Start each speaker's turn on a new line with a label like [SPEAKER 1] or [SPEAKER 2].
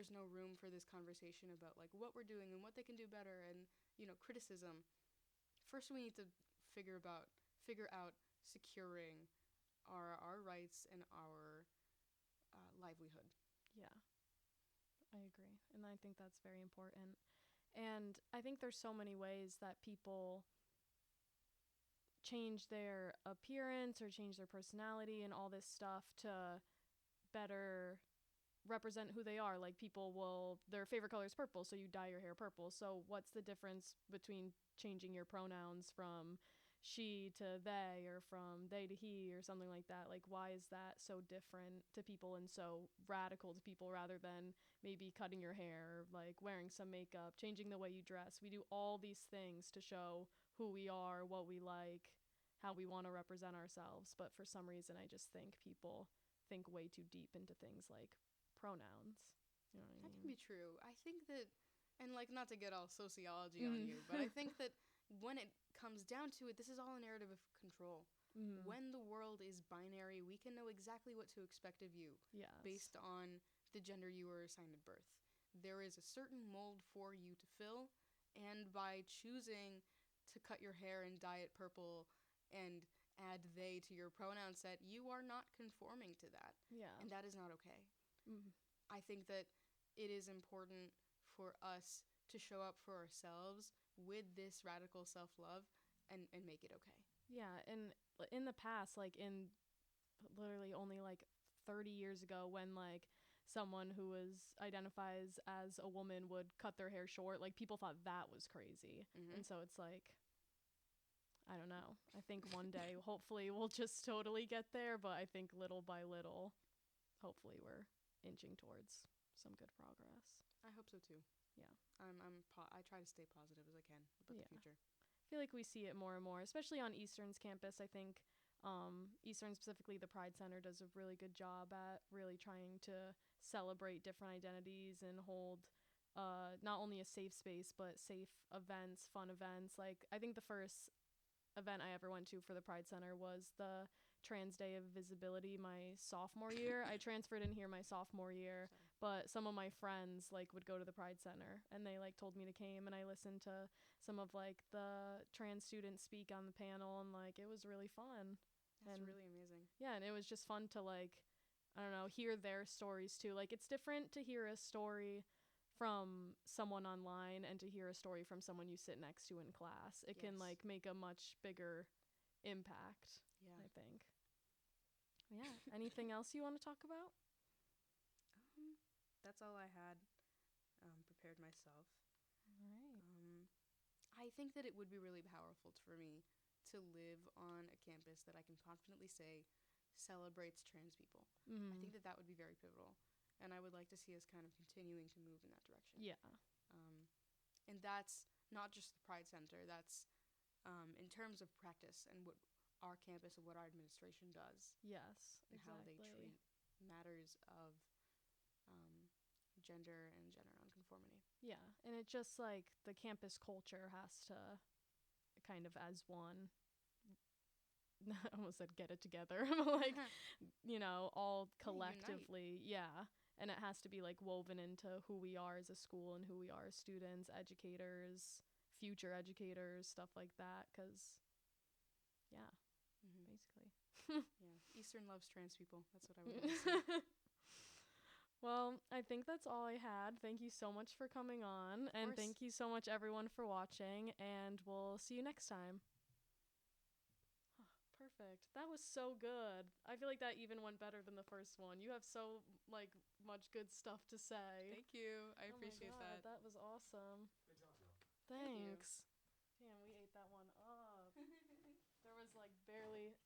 [SPEAKER 1] there's no room for this conversation about like what we're doing and what they can do better and, criticism. First we need to figure out securing our rights and our livelihood.
[SPEAKER 2] Yeah, I agree. And I think that's very important. And I think there's so many ways that people change their appearance or change their personality and all this stuff to better represent who they are. Like their favorite color is purple, so you dye your hair purple. So what's the difference between changing your pronouns from she to they or from they to he or something like that? Like, why is that so different to people and so radical to people rather than maybe cutting your hair, like wearing some makeup, changing the way you dress? We do all these things to show who we are, what we like, how we want to represent ourselves. But for some reason, I just think people think way too deep into things like pronouns. You know what I mean?
[SPEAKER 1] That can be true. I think that, and like not to get all sociology on you, but I think that when it comes down to it, this is all a narrative of control. When the world is binary, we can know exactly what to expect of you based on the gender you were assigned at birth. There is a certain mold for you to fill, and by choosing to cut your hair and dye it purple and add they to your pronoun set, you are not conforming to that.
[SPEAKER 2] Yeah.
[SPEAKER 1] And that is not okay. I think that it is important for us to show up for ourselves with this radical self-love and make it okay.
[SPEAKER 2] Yeah, and in the past, like in literally only like 30 years ago when like someone who identifies as a woman would cut their hair short, like people thought that was crazy. And so it's like, I don't know. I think one day hopefully we'll just totally get there, but I think little by little hopefully we're inching towards some good progress.
[SPEAKER 1] I hope so too.
[SPEAKER 2] Yeah.
[SPEAKER 1] I try to stay positive as I can about the future.
[SPEAKER 2] I feel like we see it more and more, especially on Eastern's campus. I think Eastern, specifically the Pride Center, does a really good job at really trying to celebrate different identities and hold not only a safe space, but safe events, fun events. Like, I think the first event I ever went to for the Pride Center was the Trans Day of Visibility my sophomore year. I transferred in here my sophomore year, but some of my friends like would go to the Pride Center and they like told me to come, and I listened to some of like the trans students speak on the panel, and like it was really fun.
[SPEAKER 1] That's really amazing.
[SPEAKER 2] Yeah, and it was just fun to like, I don't know, hear their stories too. Like, it's different to hear a story from someone online and to hear a story from someone you sit next to in class. It can like make a much bigger impact, I think. Yeah. Anything else you want to talk about?
[SPEAKER 1] That's all I had prepared myself.
[SPEAKER 2] All right.
[SPEAKER 1] I think that it would be really powerful for me to live on a campus that I can confidently say celebrates trans people. I think that would be very pivotal. And I would like to see us kind of continuing to move in that direction.
[SPEAKER 2] Yeah.
[SPEAKER 1] And that's not just the Pride Center. That's in terms of practice and what our campus and what our administration does.
[SPEAKER 2] Yes,
[SPEAKER 1] and how they treat matters of gender and gender nonconformity.
[SPEAKER 2] Yeah, and it just like the campus culture has to kind of as one. I almost said get it together. Like, all collectively. Yeah. And it has to be like woven into who we are as a school and who we are as students, educators, future educators, stuff like that. Because, basically.
[SPEAKER 1] Yeah, Eastern loves trans people. That's what I would want to say.
[SPEAKER 2] Well, I think that's all I had. Thank you so much for coming on. And thank you so much, everyone, for watching. And we'll see you next time. Perfect. That was so good. I feel like that even went better than the first one. You have so like much good stuff to say.
[SPEAKER 1] Thank you. I appreciate that.
[SPEAKER 2] That was awesome.
[SPEAKER 3] Good job, y'all.
[SPEAKER 2] Thanks. Damn, we ate that one up. There was like barely